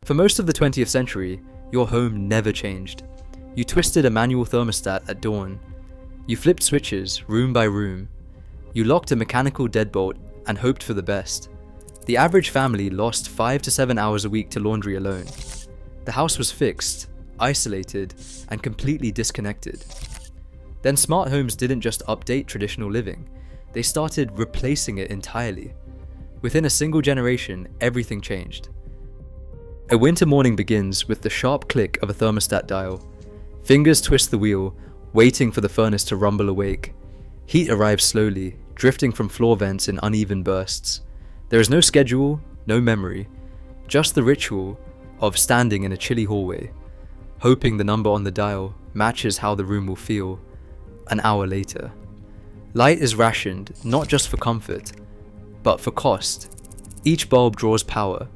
For most of the 20th century, your home never changed. You twisted a manual thermostat at dawn. You flipped switches room by room. You locked a mechanical deadbolt and hoped for the best. The average family lost 5 to 7 hours a week to laundry alone. The house was fixed, isolated, and completely disconnected. Then smart homes didn't just update traditional living, they started replacing it entirely. Within a single generation, everything changed. A winter morning begins with the sharp click of a thermostat dial. Fingers twist the wheel, waiting for the furnace to rumble awake. Heat arrives slowly, drifting from floor vents in uneven bursts. There is no schedule, no memory, just the ritual of standing in a chilly hallway, hoping the number on the dial matches how the room will feel an hour later. Light is rationed not just for comfort, but for cost. Each bulb draws power,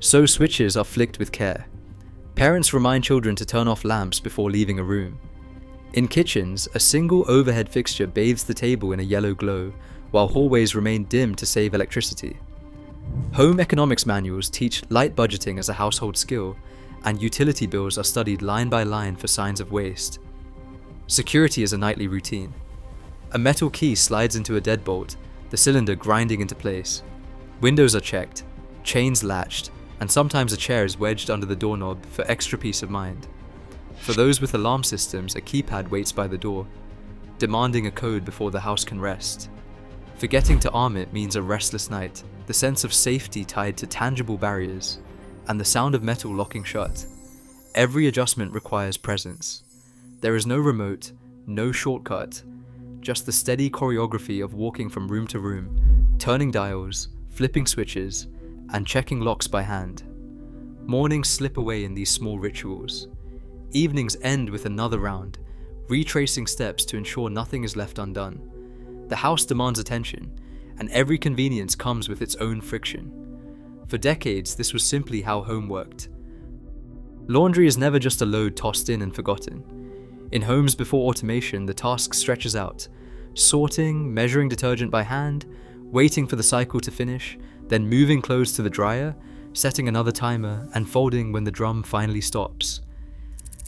so switches are flicked with care. Parents remind children to turn off lamps before leaving a room. In kitchens, a single overhead fixture bathes the table in a yellow glow, while hallways remain dim to save electricity. Home economics manuals teach light budgeting as a household skill, and utility bills are studied line by line for signs of waste. Security is a nightly routine. A metal key slides into a deadbolt, the cylinder grinding into place. Windows are checked, chains latched, and sometimes a chair is wedged under the doorknob for extra peace of mind. For those with alarm systems, a keypad waits by the door, demanding a code before the house can rest. Forgetting to arm it means a restless night, the sense of safety tied to tangible barriers, and the sound of metal locking shut. Every adjustment requires presence. There is no remote, no shortcut, just the steady choreography of walking from room to room, turning dials, flipping switches, and checking locks by hand. Mornings slip away in these small rituals. Evenings end with another round, retracing steps to ensure nothing is left undone. The house demands attention, and every convenience comes with its own friction. For decades, this was simply how home worked. Laundry is never just a load tossed in and forgotten. In homes before automation, the task stretches out, sorting, measuring detergent by hand, waiting for the cycle to finish, then moving clothes to the dryer, setting another timer, and folding when the drum finally stops.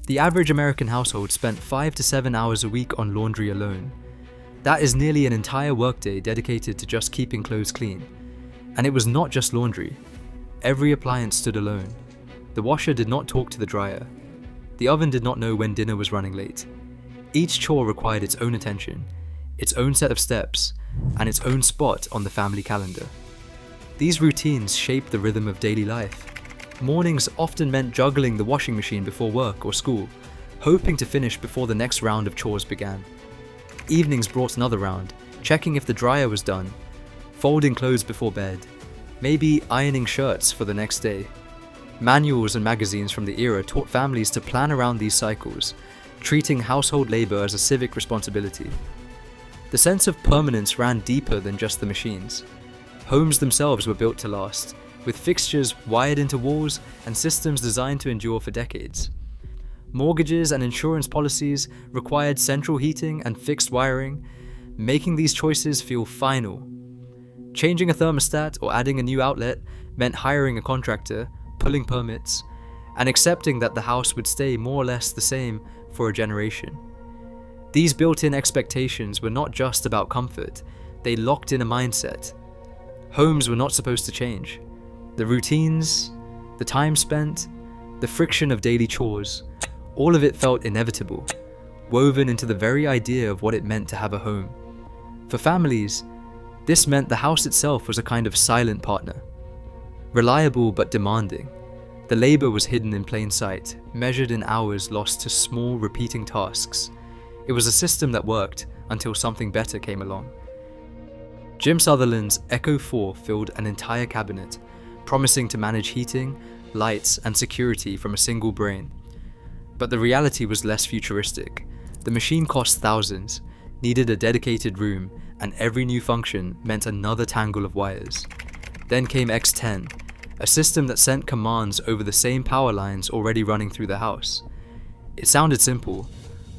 The average American household spent 5 to 7 hours a week on laundry alone. That is nearly an entire workday dedicated to just keeping clothes clean. And it was not just laundry. Every appliance stood alone. The washer did not talk to the dryer. The oven did not know when dinner was running late. Each chore required its own attention, its own set of steps, and its own spot on the family calendar. These routines shaped the rhythm of daily life. Mornings often meant juggling the washing machine before work or school, hoping to finish before the next round of chores began. Evenings brought another round, checking if the dryer was done, folding clothes before bed, maybe ironing shirts for the next day. Manuals and magazines from the era taught families to plan around these cycles, treating household labor as a civic responsibility. The sense of permanence ran deeper than just the machines. Homes themselves were built to last, with fixtures wired into walls and systems designed to endure for decades. Mortgages and insurance policies required central heating and fixed wiring, making these choices feel final. Changing a thermostat or adding a new outlet meant hiring a contractor, pulling permits, and accepting that the house would stay more or less the same for a generation. These built-in expectations were not just about comfort, they locked in a mindset. Homes were not supposed to change. The routines, the time spent, the friction of daily chores, all of it felt inevitable, woven into the very idea of what it meant to have a home. For families, this meant the house itself was a kind of silent partner. Reliable but demanding, the labor was hidden in plain sight, measured in hours lost to small, repeating tasks. It was a system that worked until something better came along. Jim Sutherland's Echo 4 filled an entire cabinet, promising to manage heating, lights, and security from a single brain. But the reality was less futuristic. The machine cost thousands, needed a dedicated room, and every new function meant another tangle of wires. Then came X10, a system that sent commands over the same power lines already running through the house. It sounded simple.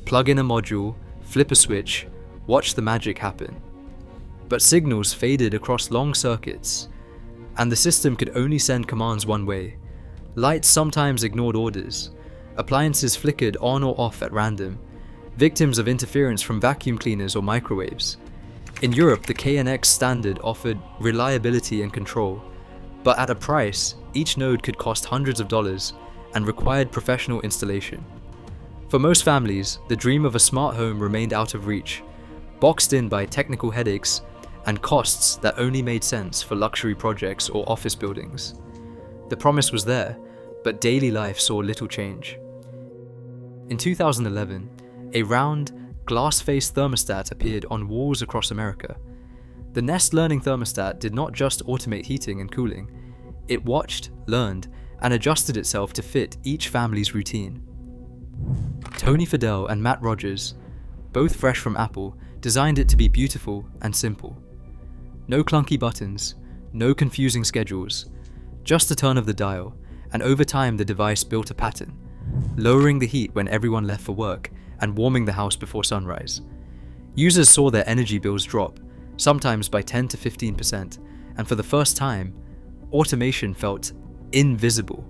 Plug in a module, flip a switch, watch the magic happen. But signals faded across long circuits, and the system could only send commands one way. Lights sometimes ignored orders. Appliances flickered on or off at random, victims of interference from vacuum cleaners or microwaves. In Europe, the KNX standard offered reliability and control, but at a price, each node could cost hundreds of dollars and required professional installation. For most families, the dream of a smart home remained out of reach, boxed in by technical headaches and costs that only made sense for luxury projects or office buildings. The promise was there, but daily life saw little change. In 2011, a round, glass-faced thermostat appeared on walls across America. The Nest Learning thermostat did not just automate heating and cooling, it watched, learned, and adjusted itself to fit each family's routine. Tony Fadell and Matt Rogers, both fresh from Apple, designed it to be beautiful and simple. No clunky buttons, no confusing schedules, just a turn of the dial, and over time the device built a pattern, lowering the heat when everyone left for work and warming the house before sunrise. Users saw their energy bills drop, sometimes by 10 to 15%, and for the first time, automation felt invisible.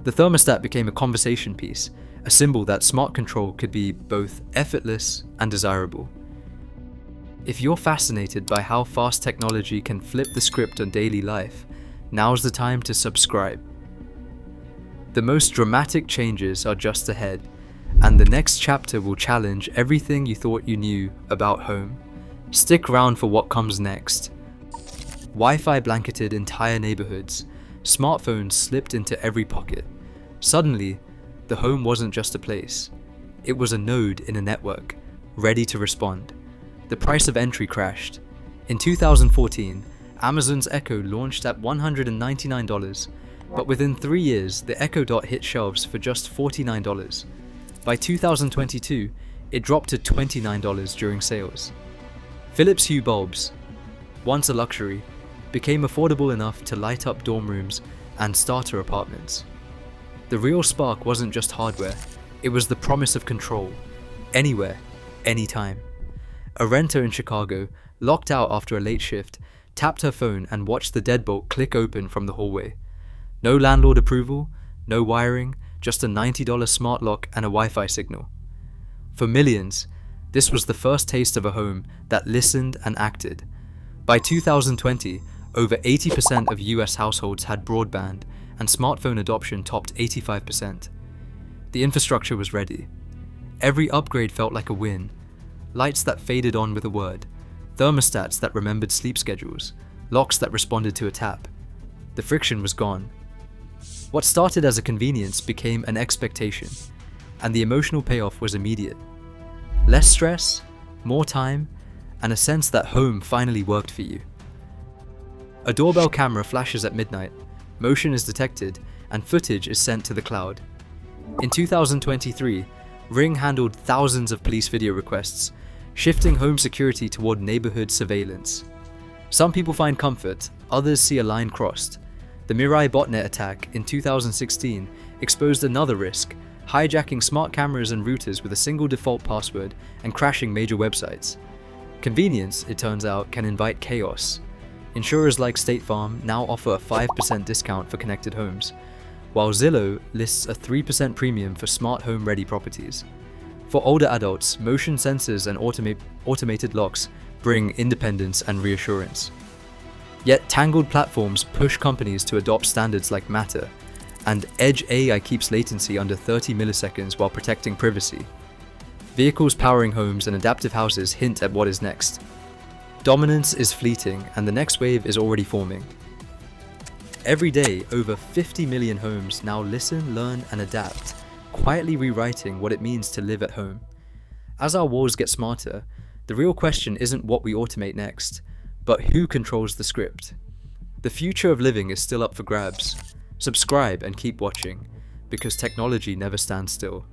The thermostat became a conversation piece, a symbol that smart control could be both effortless and desirable. If you're fascinated by how fast technology can flip the script on daily life, now's the time to subscribe. The most dramatic changes are just ahead, and the next chapter will challenge everything you thought you knew about home. Stick around for what comes next. Wi-Fi blanketed entire neighborhoods, smartphones slipped into every pocket. Suddenly, the home wasn't just a place. It was a node in a network, ready to respond. The price of entry crashed. In 2014, Amazon's Echo launched at $199, but within 3 years, the Echo Dot hit shelves for just $49. By 2022, it dropped to $29 during sales. Philips Hue bulbs, once a luxury, became affordable enough to light up dorm rooms and starter apartments. The real spark wasn't just hardware, it was the promise of control, anywhere, anytime. A renter in Chicago, locked out after a late shift, tapped her phone and watched the deadbolt click open from the hallway. No landlord approval, no wiring, just a $90 smart lock and a Wi-Fi signal. For millions, this was the first taste of a home that listened and acted. By 2020, over 80% of US households had broadband, and smartphone adoption topped 85%. The infrastructure was ready. Every upgrade felt like a win. Lights that faded on with a word, thermostats that remembered sleep schedules, locks that responded to a tap. The friction was gone. What started as a convenience became an expectation, and the emotional payoff was immediate. Less stress, more time, and a sense that home finally worked for you. A doorbell camera flashes at midnight, motion is detected, and footage is sent to the cloud. In 2023, Ring handled thousands of police video requests, shifting home security toward neighborhood surveillance. Some people find comfort, others see a line crossed. The Mirai botnet attack in 2016 exposed another risk, hijacking smart cameras and routers with a single default password and crashing major websites. Convenience, it turns out, can invite chaos. Insurers like State Farm now offer a 5% discount for connected homes, while Zillow lists a 3% premium for smart home-ready properties. For older adults, motion sensors and automated locks bring independence and reassurance. Yet tangled platforms push companies to adopt standards like Matter, and Edge AI keeps latency under 30 milliseconds while protecting privacy. Vehicles powering homes and adaptive houses hint at what is next. Dominance is fleeting, and the next wave is already forming. Every day, over 50 million homes now listen, learn, and adapt, quietly rewriting what it means to live at home. As our walls get smarter, the real question isn't what we automate next, but who controls the script. The future of living is still up for grabs. Subscribe and keep watching, because technology never stands still.